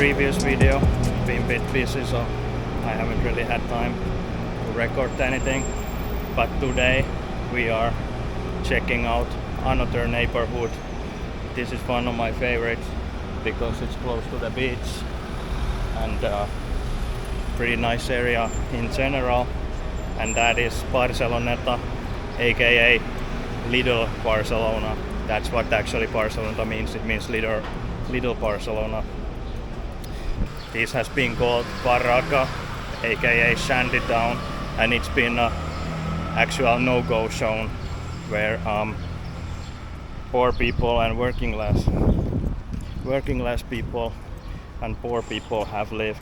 previous video. Been a bit busy, so I haven't really had time to record anything. But today we are checking out another neighborhood. This is one of my favorites because it's close to the beach and pretty nice area in general, and that is Barceloneta, aka Little Barcelona. That's what actually Barcelona means. It means little Barcelona. This has been called Barraca, aka Shanty Town, and it's been an actual no-go zone where poor people and working class people and poor people have lived.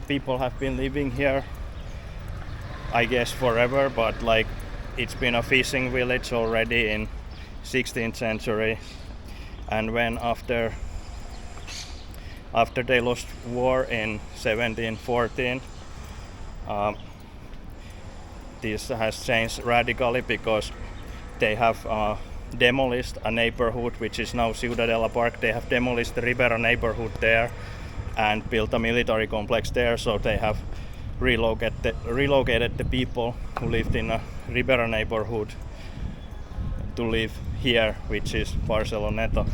People have been living here, I guess forever, but like it's been a fishing village already in 16th century, and when after they lost war in 1714, this has changed radically because they have demolished a neighborhood which is now Ciudadela Park. They have demolished the Ribera neighborhood there and built a military complex there, so they have relocated the people who lived in a Ribera neighborhood to live here, which is Barceloneta.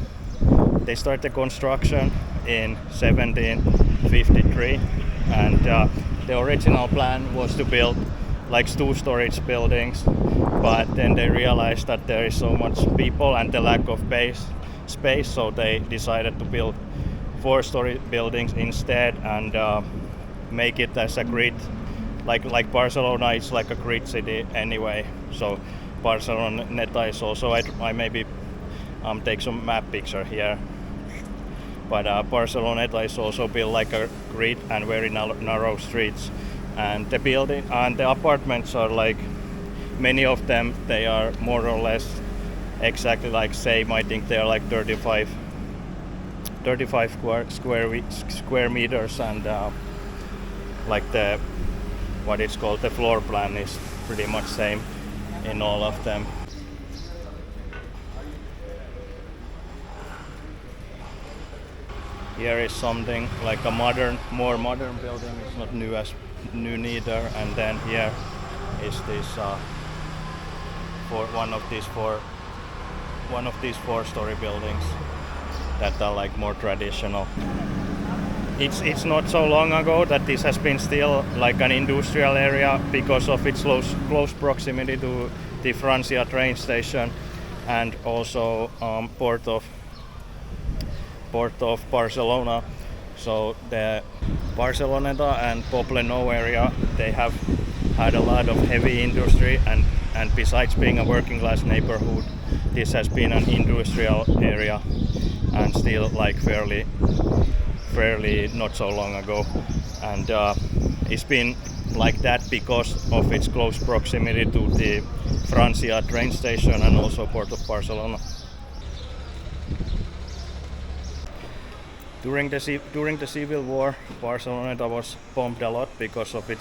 They started construction in 1753, and the original plan was to build like 2 storage buildings, but then they realized that there is so much people and the lack of space, so they decided to build 4-story buildings instead and make it as a grid. Like Barcelona is like a grid city anyway, so Barceloneta is also, I maybe take some map picture here, but Barceloneta is also built like a grid and very narrow streets, and the building and the apartments are like, many of them, they are more or less exactly like same. I think they are like 35 square meters, and like the what it's called, the floor plan is pretty much same in all of them. Here is something like a more modern building. It's not new neither. And then here is this one of these 4-story buildings that are like more traditional. It's not so long ago that this has been still like an industrial area because of its close proximity to the Francia train station and also port of Barcelona. So the Barceloneta and Poblenou area, they have had a lot of heavy industry, and besides being a working class neighborhood, this has been an industrial area and still like fairly not so long ago, and it's been like that because of its close proximity to the Francia train station and also port of Barcelona. During the Civil War, Barceloneta was bombed a lot because of it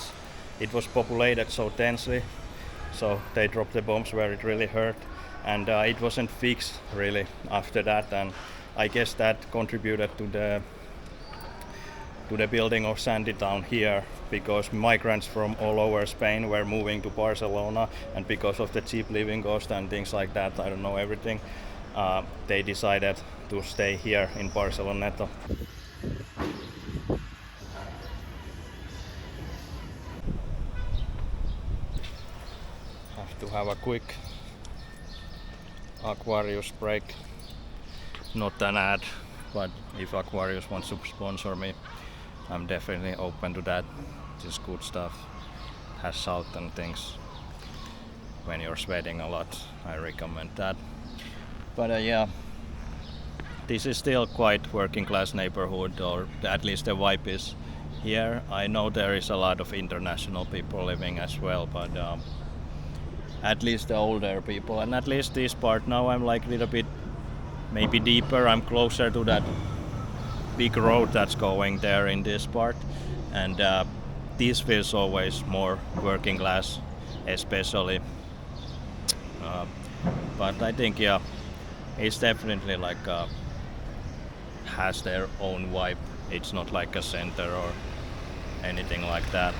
was populated so densely, so they dropped the bombs where it really hurt, and it wasn't fixed really after that, and I guess that contributed to the building of Shanty Town here, because migrants from all over Spain were moving to Barcelona, and because of the cheap living cost and things like that, I don't know everything, they decided to stay here in Barceloneta. Have to have a quick Aquarius break. Not an ad, but if Aquarius wants to sponsor me, I'm definitely open to that. Just good stuff, has salt and things. When you're sweating a lot, I recommend that. But yeah, this is still quite working class neighborhood, or at least the vibe is here. I know there is a lot of international people living as well, but at least the older people, and at least this part now I'm like a little bit maybe deeper. I'm closer to that big road that's going there in this part, and this feels always more working class, especially. But I think yeah, it's definitely like has their own vibe. It's not like a center or anything like that.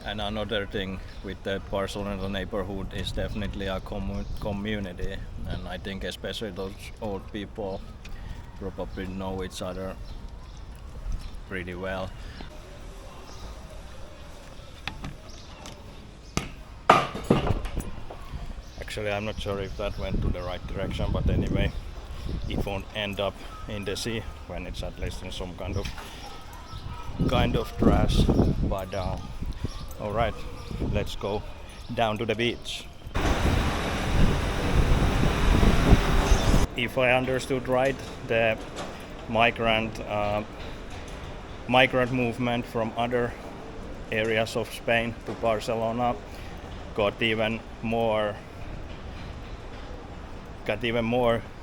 And another thing with the Barcelona neighborhood is definitely a community, and I think especially those old people probably know each other pretty well. Actually, I'm not sure if that went to the right direction, but anyway, it won't end up in the sea when it's at least in some kind of trash. But all right, let's go down to the beach. If I understood right, the migrant movement from other areas of Spain to Barcelona got even more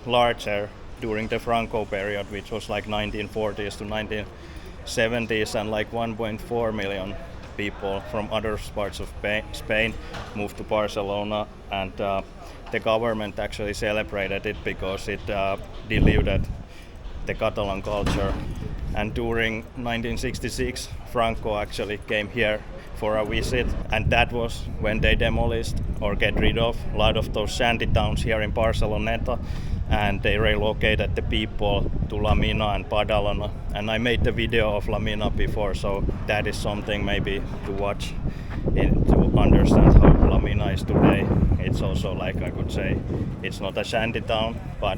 larger during the Franco period, which was like 1940s to 1970s, and like 1.4 million people from other parts of Spain moved to Barcelona, and the government actually celebrated it because it diluted the Catalan culture. And during 1966, Franco actually came here for a visit, and that was when they demolished or get rid of a lot of those shanty towns here in Barceloneta, and they relocated the people to La Mina and Badalona. And I made the video of La Mina before, so that is something maybe to watch to understand how La Mina is today. It's also, like I could say, it's not a shanty town, but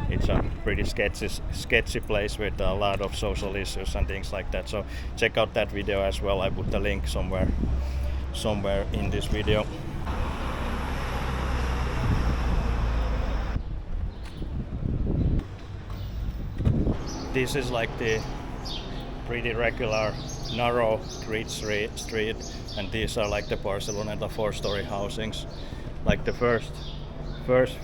it's a pretty sketchy place with a lot of social issues and things like that. So check out that video as well. I put the link somewhere in this video. This is like the pretty regular narrow grid street, and these are like the Barceloneta 4-story housings. Like the first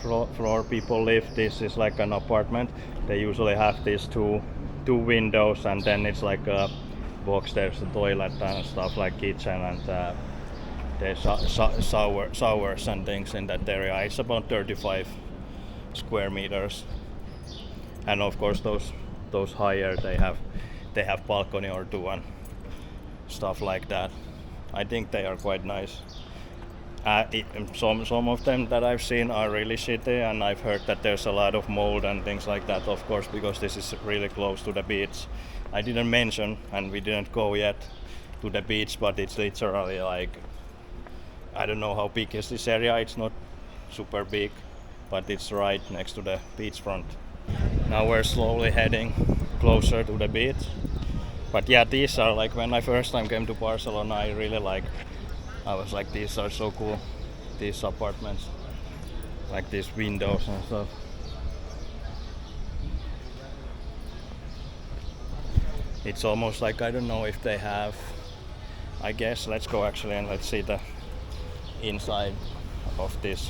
floor people live. This is like an apartment. They usually have these two windows, and then it's like a box. There's a toilet and stuff like kitchen, and there's showers and things in that area. It's about 35 square meters, and of course those higher they have balcony or two and stuff like that. I think they are quite nice. Some of them that I've seen are really shitty, and I've heard that there's a lot of mold and things like that, of course, because this is really close to the beach. I didn't mention, and we didn't go yet to the beach, but it's literally like, I don't know how big is this area. It's not super big, but it's right next to the beachfront. Now we're slowly heading closer to the beach. But yeah, these are like, when I first time came to Barcelona, I was like, these are so cool, these apartments, like these windows and stuff. It's almost like, I don't know if they have, I guess, let's go actually and let's see the inside of this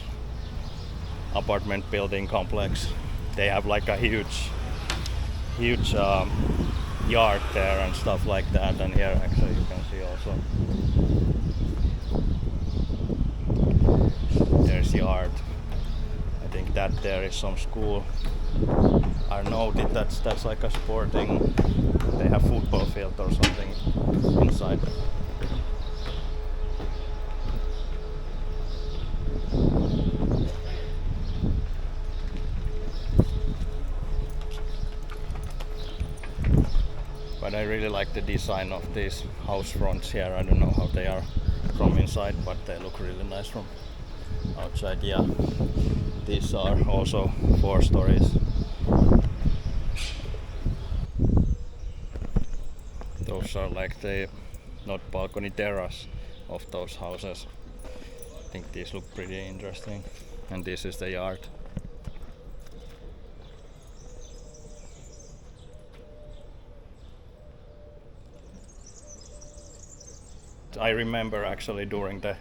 apartment building complex. They have like a huge yard there and stuff like that, and here actually you can see also there's yard. I think that there is some school. I noted that's like a sporting, they have football field or something inside. But I really like the design of these house fronts here. I don't know how they are from inside, but they look really nice from outside. Yeah, these are also 4 stories. Those are like the not balcony terrace of those houses. I think these look pretty interesting. And this is the yard. I remember actually during the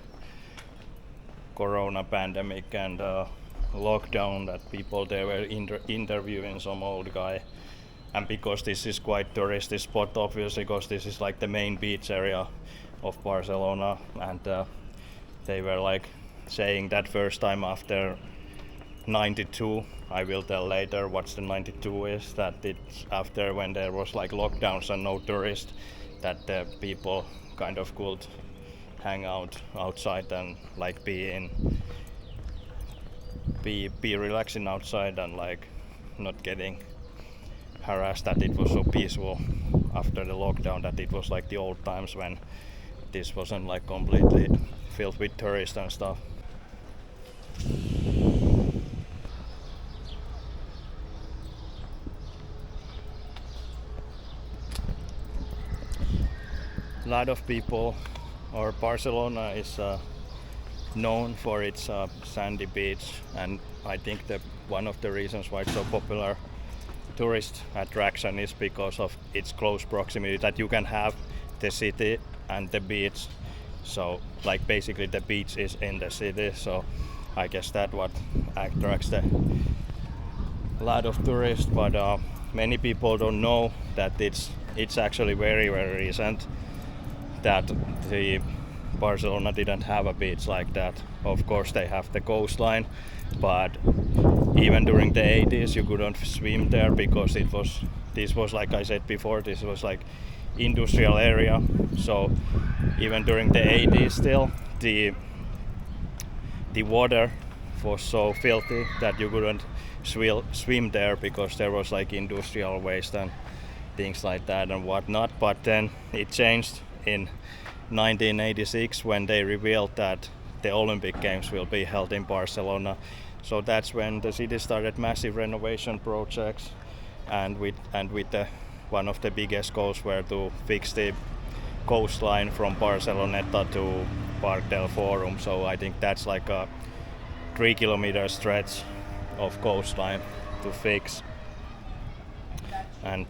Corona pandemic and lockdown that people there were interviewing some old guy, and because this is quite touristy spot obviously, because this is like the main beach area of Barcelona, and they were like saying that first time after 92. I will tell later what's the 92 is. That it's after when there was like lockdowns and no tourists, that the people kind of could hang out outside and like be relaxing outside and like not getting harassed, that it was so peaceful after the lockdown, that it was like the old times when this wasn't like completely filled with tourists and stuff. A lot of people, or Barcelona is known for its sandy beach, and I think that one of the reasons why it's so popular tourist attraction is because of its close proximity, that you can have the city and the beach. So like basically the beach is in the city, so I guess that what attracts a lot of tourists. But many people don't know that it's actually very recent that the Barcelona didn't have a beach like that. Of course they have the coastline, but even during the 80s you couldn't swim there because this was like I said before, this was like industrial area. So even during the 80s still the water was so filthy that you couldn't swim there because there was like industrial waste and things like that and whatnot. But then it changed in 1986 when they revealed that the Olympic Games will be held in Barcelona. So that's when the city started massive renovation projects, and with the one of the biggest goals were to fix the coastline from Barceloneta to Parc del Forum. So I think that's like a 3-kilometer stretch of coastline to fix. And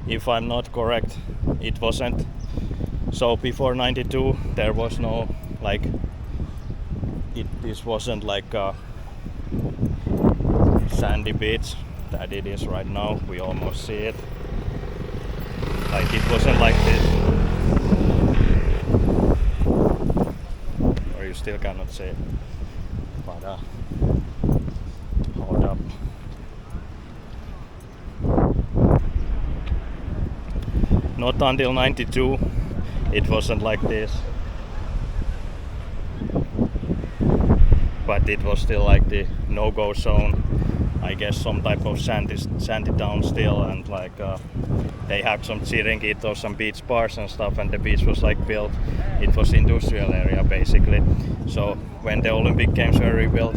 if I'm not correct, it wasn't. So before 92 there was no like this wasn't like a sandy beach that it is right now. We almost see it. Like it wasn't like this. Or you still cannot see it. But hold up. Not until 92 it wasn't like this. But it was still like the no-go zone. I guess some type of sandy town still, and like they had some chiringuitos, some beach bars and stuff, and the beach was like built. It was industrial area basically. So when the Olympic Games were rebuilt,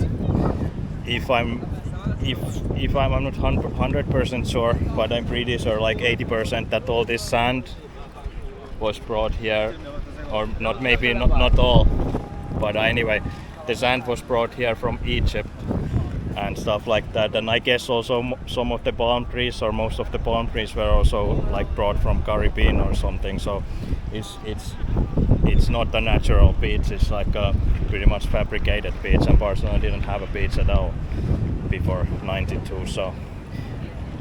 if I'm not 100% sure, but I'm pretty sure like 80% that all this sand was brought here, or not, maybe not all, but anyway, the sand was brought here from Egypt and stuff like that. And I guess also some of the palm trees, or most of the palm trees, were also like brought from Caribbean or something. So it's not a natural beach. It's like a pretty much fabricated beach, and Barcelona didn't have a beach at all before 92. So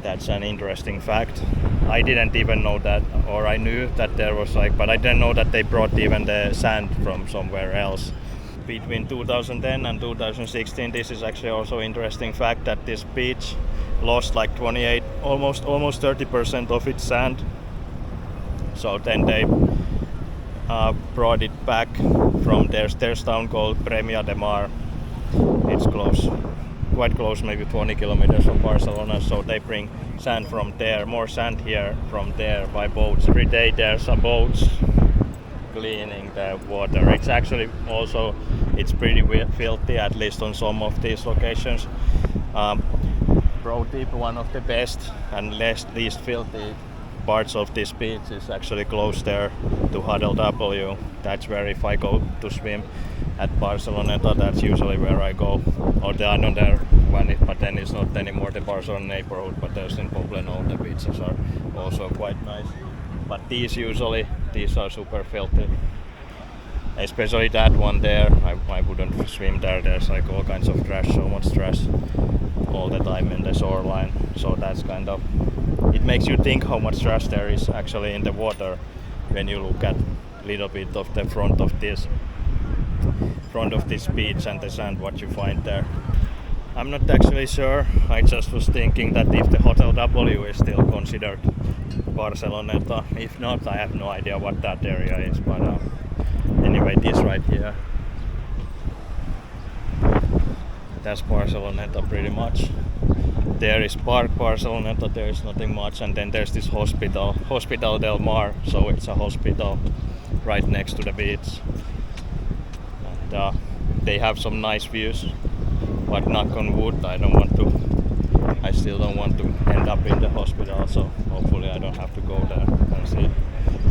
that's an interesting fact. I didn't even know that, or I knew that there was like, but I didn't know that they brought even the sand from somewhere else. Between 2010 and 2016, this is actually also interesting fact that this beach lost like 28, almost 30% of its sand. So then they brought it back from there's town called Premià de Mar. It's close, quite close, maybe 20 kilometers from Barcelona. So they bring sand from there, more sand here from there by boats. Every day there's some boats cleaning the water. It's actually also, it's pretty filthy, at least on some of these locations. Pro tip, one of the best and least filthy parts of this beach is actually close there to Huddle W. That's where if I go to swim at Barceloneta, that's usually where I go. Or the another one, but then it's not anymore the Barcelona neighbourhood, but there's in Poblenou, the beaches are also quite nice. But these are super filthy. Especially that one there, I wouldn't swim there. There's like all kinds of trash, so much trash all the time in the shoreline. So that's kind of, it makes you think how much trash there is actually in the water when you look at a little bit of the front of this beach and the sand what you find there. I'm not actually sure. I just was thinking that if the Hotel W is still considered Barceloneta. If not, I have no idea what that area is. But anyway, this right here, that's Barceloneta pretty much. There is Park Barceloneta, there is nothing much, and then there's this hospital, Hospital del Mar, so it's a hospital right next to the beach. And they have some nice views, but knock on wood, I still don't want to end up in the hospital, so hopefully I don't have to go there and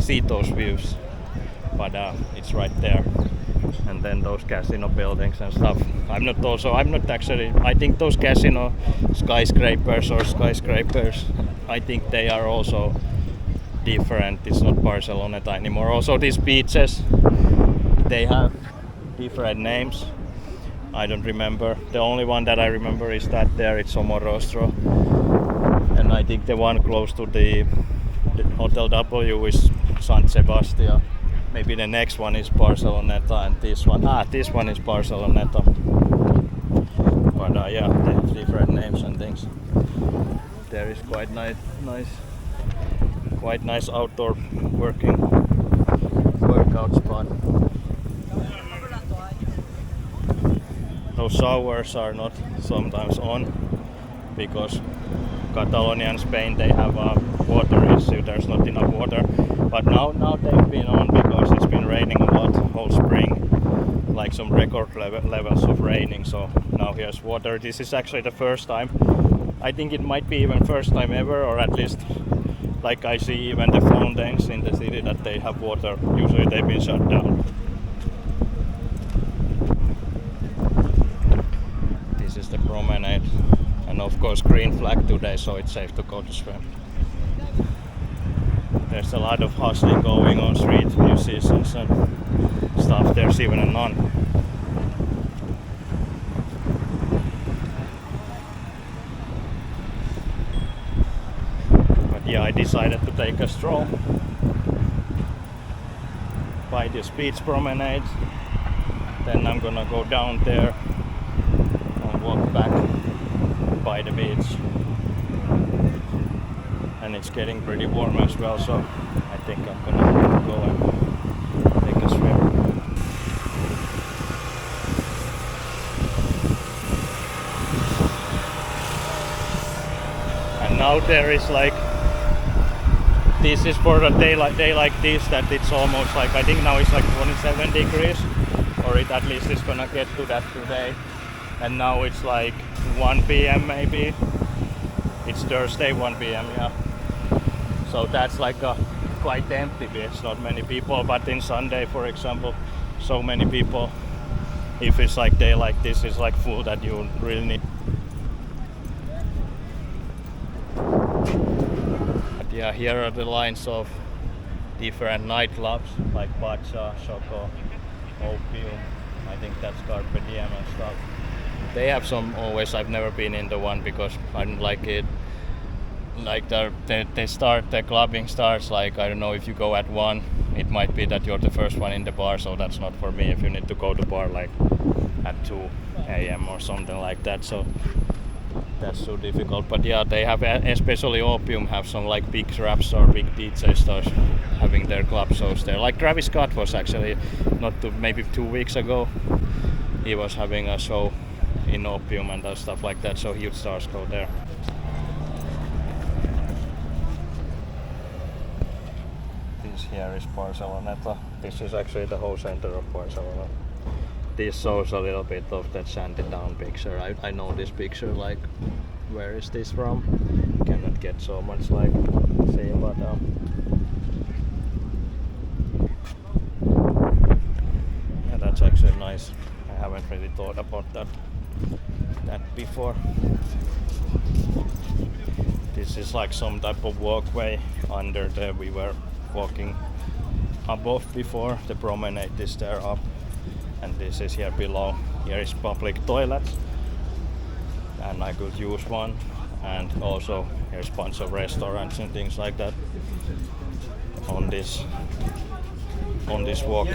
see those views. But it's right there. And then those casino buildings and stuff. I think those casino skyscrapers, I think they are also different. It's not Barceloneta anymore. Also these beaches, they have different names. I don't remember. The only one that I remember is that there it's Somorrostro. And I think the one close to the Hotel W is San Sebastian. Maybe the next one is Barceloneta, and this one is Barceloneta. But yeah, they have different names and things. There is quite nice outdoor workout spot. Those showers are not sometimes on because Catalonia and Spain, they have a water issue. There's not enough water. But now they've been on because it's been raining a lot whole spring, like some record levels of raining. So now here's water. This is actually the first time. I think it might be even first time ever, or at least like I see even the fountains in the city that they have water. Usually they've been shut down. This is the promenade, and of course green flag today, so it's safe to go to swim. There's a lot of hustling going on, street musicians and stuff. There's even a nun. But yeah, I decided to take a stroll by this beach promenade. Then I'm gonna go down there and walk back by the beach. And it's getting pretty warm as well, so I think I'm gonna go and take a swim. And now there is like, this is for a day like this, that it's almost like, I think now it's like 27 degrees, or it at least is gonna get to that today. And now it's like 1 p.m. maybe. It's Thursday, 1 p.m. yeah. So that's like a quite empty beach, not many people. But in Sunday, for example, so many people. If it's like day like this, it's like full that you really need. But yeah, here are the lines of different nightclubs like Bacha, Choco, Opium. I think that's Carpe Diem and stuff. They have some always. I've never been in the one because I don't like it. Like the clubbing starts like, I don't know, if you go at 1, it might be that you're the first one in the bar, so that's not for me. If you need to go to bar like at 2 a.m. or something like that, so that's so difficult. But yeah, they have, especially Opium, have some like big raps or big DJ stars having their club shows there. Like Travis Scott was actually maybe 2 weeks ago, he was having a show in Opium and stuff like that, so huge stars go there. Here is Barceloneta. This is actually the whole center of Barcelona. This shows a little bit of that shanty-town picture. I know this picture, like, where is this from? Cannot get so much like see, but yeah, that's actually nice. I haven't really thought about that before. This is like some type of walkway under there. We were walking above before. The promenade is there up, and this is here below. Here is public toilets, and I could use one. And also here's a bunch of restaurants and things like that on this walk.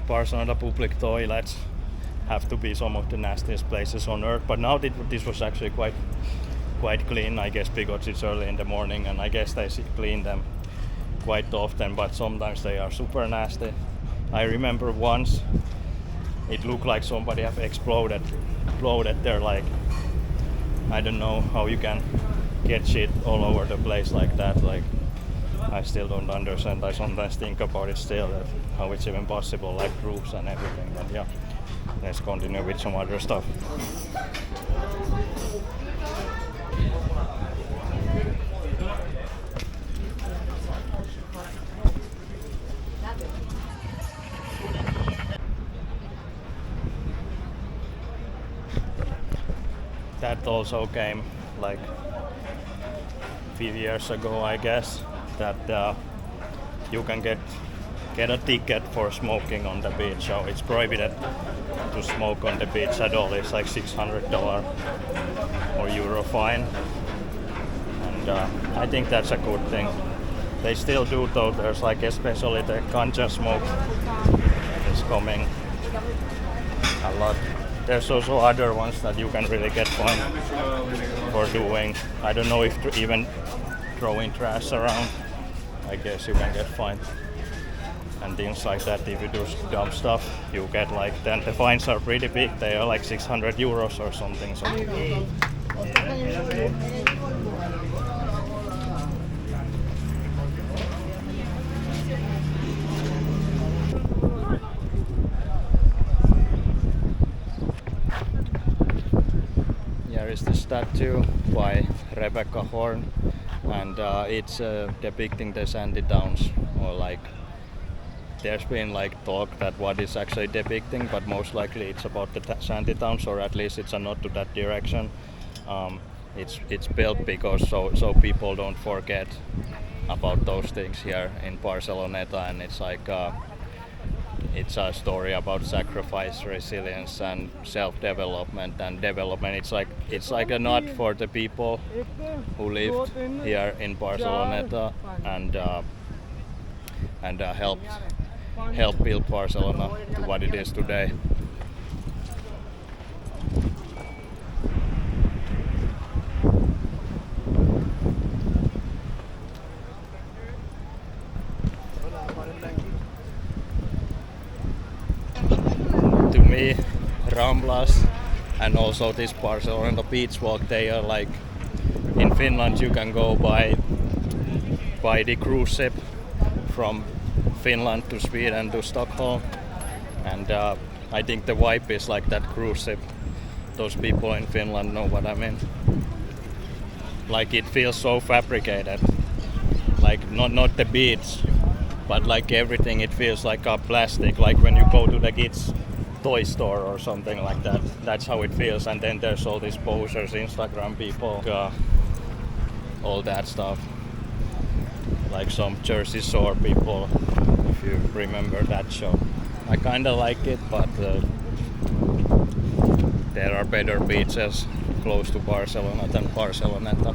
Barcelona public toilets have to be some of the nastiest places on earth. But now this was actually quite clean, I guess, because it's early in the morning, and I guess they clean them quite often. But sometimes they are super nasty. I remember once it looked like somebody have exploded there. Like, I don't know how you can get shit all over the place like that. Like, I still don't understand. I sometimes think about it still, that how it's even possible, like roofs and everything. But yeah, let's continue with some other stuff. That also came like a few years ago, I guess, that you can get a ticket for smoking on the beach. So it's prohibited to smoke on the beach at all. It's like $600 or euro fine, and I think that's a good thing. They still do though. There's like especially the ganja smoke is coming a lot. There's also other ones that you can really get fined for doing. I don't know if even throwing trash around. I guess you can get fined and things like that. If you do dumb stuff, you get like, then the fines are pretty big. They are like 600 euros or something. So. Here is the statue by Rebecca Horn, and it's depicting the shanty towns, or like there's been like talk that what is actually depicting, but most likely it's about the shanty towns, or at least it's a nod to that direction. It's built because so people don't forget about those things here in Barceloneta, and it's like it's a story about sacrifice, resilience, and self-development and development. It's like a nod for the people who lived here in Barceloneta and helped build Barcelona to what it is today. To me, Ramblas and also this Barcelona beach walk, they are like, in Finland you can go by the cruise ship from Finland to Sweden to Stockholm, and I think the vibe is like that cruise ship. Those people in Finland know what I mean. Like, it feels so fabricated, like not the beach, but like everything, it feels like a plastic, like when you go to the kids toy store or something like that. That's how it feels. And then there's all these posers, Instagram people, all that stuff, like some Jersey Shore people, if you remember that show. I kinda like it, but there are better beaches close to Barcelona than Barceloneta.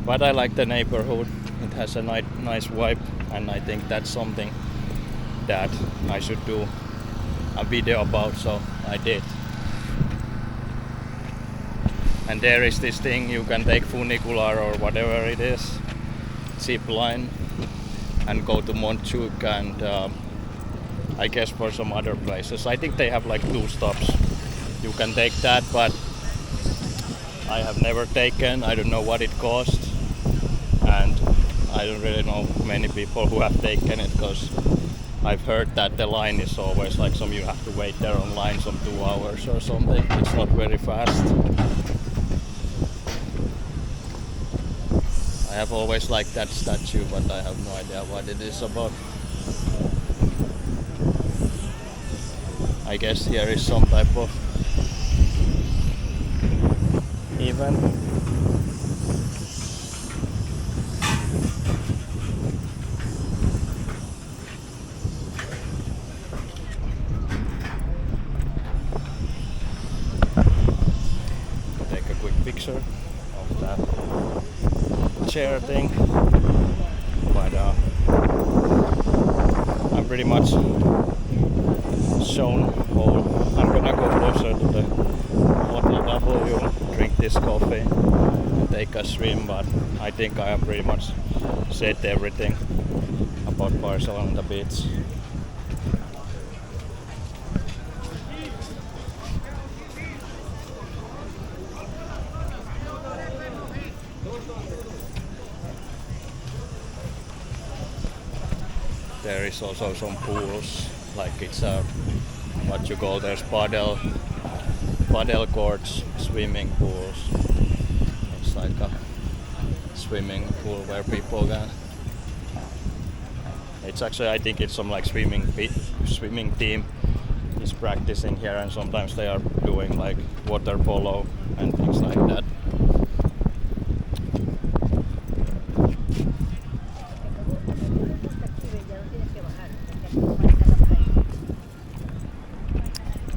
But I like the neighborhood. It has a nice vibe, and I think that's something that I should do a video about, so I did. And there is this thing, you can take funicular or whatever it is, zip line, and go to Montjuic and I guess for some other places. I think they have like 2 stops. You can take that, but I have never taken. I don't know what it costs, and I don't really know many people who have taken it, because I've heard that the line is always like you have to wait there online some 2 hours or something. It's not very fast. I have always liked that statue, but I have no idea what it is about. I guess here is some type of event. Take a quick picture of that chair thing, but I'm pretty much shown hole. I'm gonna go closer to the Hotel W, drink this coffee and take a swim, but I think I have pretty much said everything about Barcelona beach. There is also some pools, like it's a what you call there's paddle courts, swimming pools. It's like a swimming pool where people can. It's actually, I think it's some like swimming team is practicing here, and sometimes they are doing like water polo and things like that.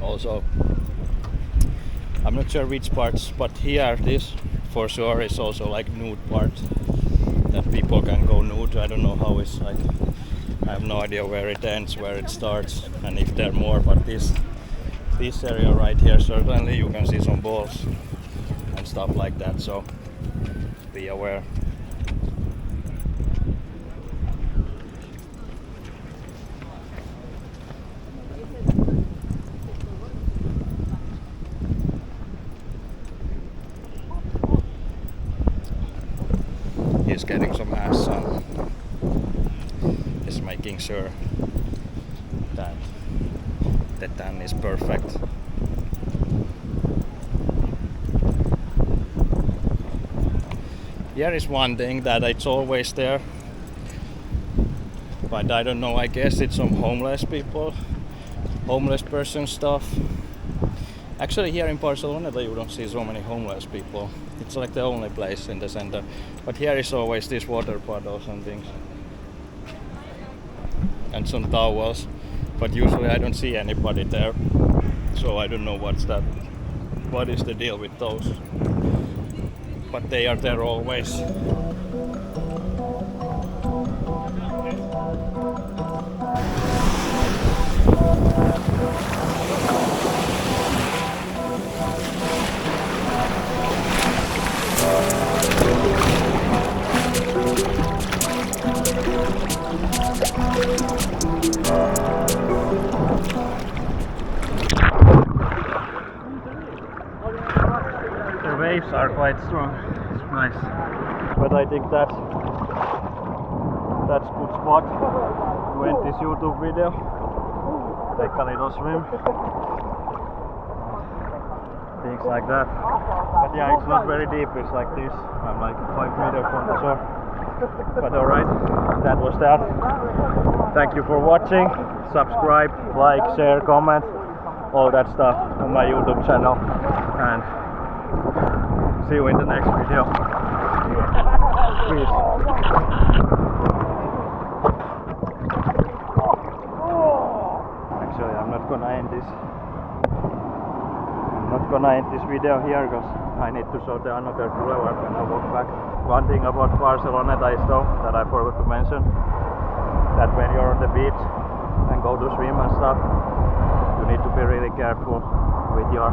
Also, I'm not sure which parts, but here this for sure is also like nude part that people can go nude. I don't know how it's like. I have no idea where it ends, where it starts, and if there are more. But this area right here, certainly you can see some balls and stuff like that. So be aware. He's getting some ass on. He's making sure that the tan is perfect. Here is one thing that it's always there, but I don't know, I guess it's some homeless person stuff. Actually here in Barcelona you don't see so many homeless people. It's like the only place in the center. But here is always these water puddles and things. And some towels. But usually I don't see anybody there. So I don't know what is the deal with those. But they are there always. The waves are quite strong. It's nice. But I think that's good spot to end this YouTube video. Take a little swim. Things like that. But yeah, it's not very deep, it's like this. I'm like 5 meters from the shore. But alright, that was that. Thank you for watching. Subscribe, like, share, comment, all that stuff on my YouTube channel. And see you in the next video. Peace. Actually, I'm not gonna end this video here because I need to show the another boulevard when I walk back. One thing about Barceloneta is though that I forgot to mention, that when you're on the beach and go to swim and stuff, you need to be really careful with your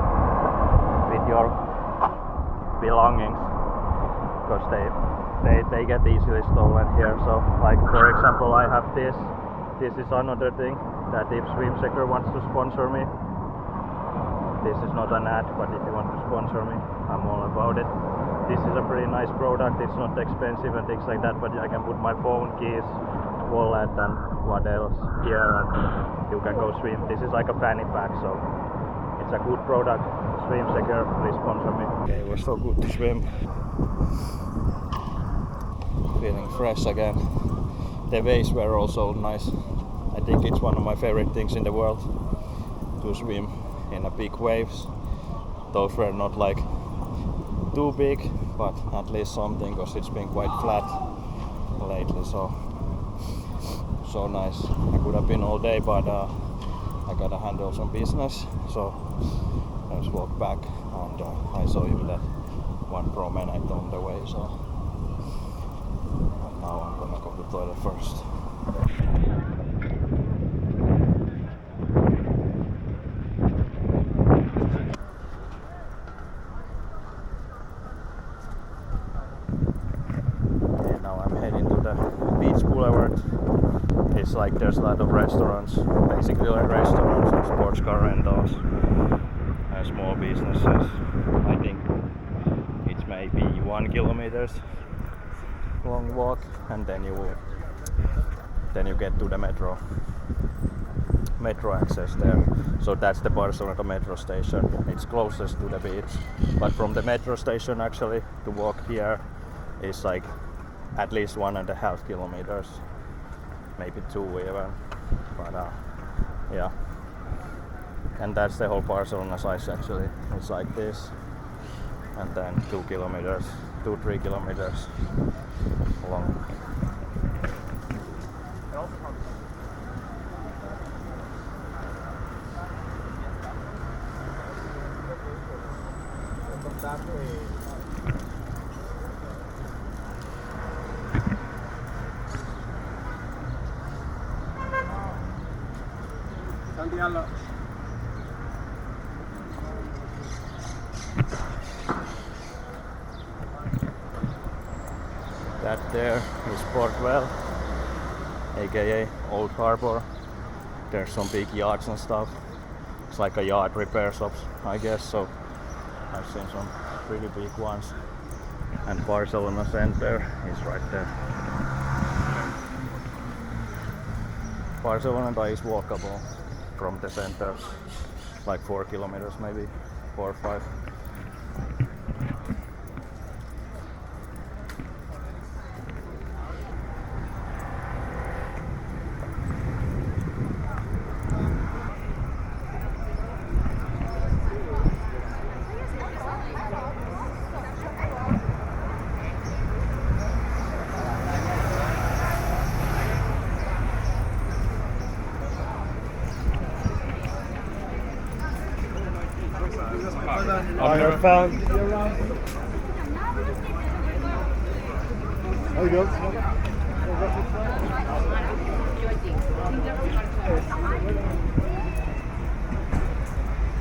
belongings, because they get easily stolen here. So like for example, I have this is another thing that if Swim Secure wants to sponsor me, this is not an ad, but if you want to sponsor me, I'm all about it. This is a pretty nice product, it's not expensive and things like that, but I can put my phone, keys, wallet and what else here, and you can go swim. This is like a fanny pack, so it's a good product. Swim Secure, please sponsor me. Okay, it was so good to swim. Feeling fresh again. The waves were also nice. I think it's one of my favorite things in the world to swim in a big waves. Those were not like too big, but at least something, because it's been quite flat lately, so nice. I could have been all day, but I gotta handle some business, so let's walk back, and I saw you that one promenade on the way, so now I'm gonna go to the toilet first. beach boulevard is like there's a lot of restaurants, basically like restaurants and sports car rentals and small businesses. I think it's maybe 1 kilometer long walk, and then you get to the metro access there. So that's the Barcelona metro station. It's closest to the beach, but from the metro station actually to walk here is like at least 1.5 kilometers, maybe 2 even. But yeah, and that's the whole Barcelona size actually. It's like this, and then 2 kilometers, 2-3 kilometers long. That there is Portwell, aka Old Harbor. There's some big yachts and stuff. It's like a yacht repair shops, I guess, so I've seen some pretty big ones. And Barcelona Center is right there. Barcelona is walkable from the center, like 4 kilometers maybe, 4 or 5. Underfound. There you go.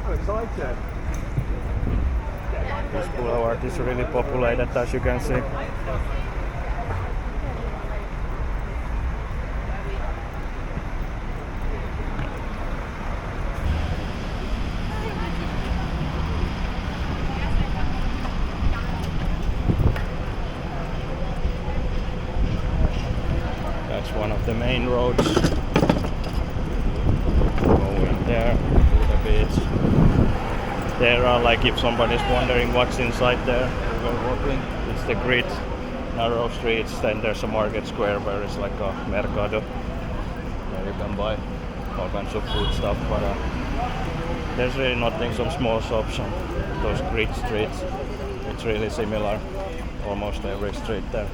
I'm excited. This boulevard is really populated, as you can see. That's one of the main roads going there to the beach. There are, like, if somebody's wondering what's inside there, we're walking. It's the grid, narrow streets. Then there's a market square where it's like a mercado where you can buy all kinds of food stuff. But there's really nothing, some small shops on those grid streets. It's really similar, almost every street there.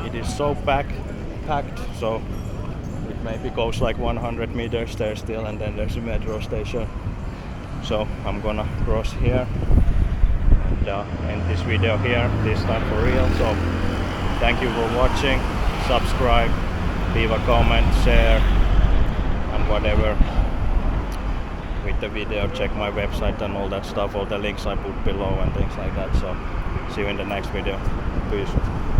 It is so packed, so it maybe goes like 100 meters there still, and then there's a metro station. So I'm gonna cross here and end this video here, this time for real. So thank you for watching, subscribe, leave a comment, share, and whatever with the video. Check my website and all that stuff, all the links I put below and things like that. So see you in the next video. Peace.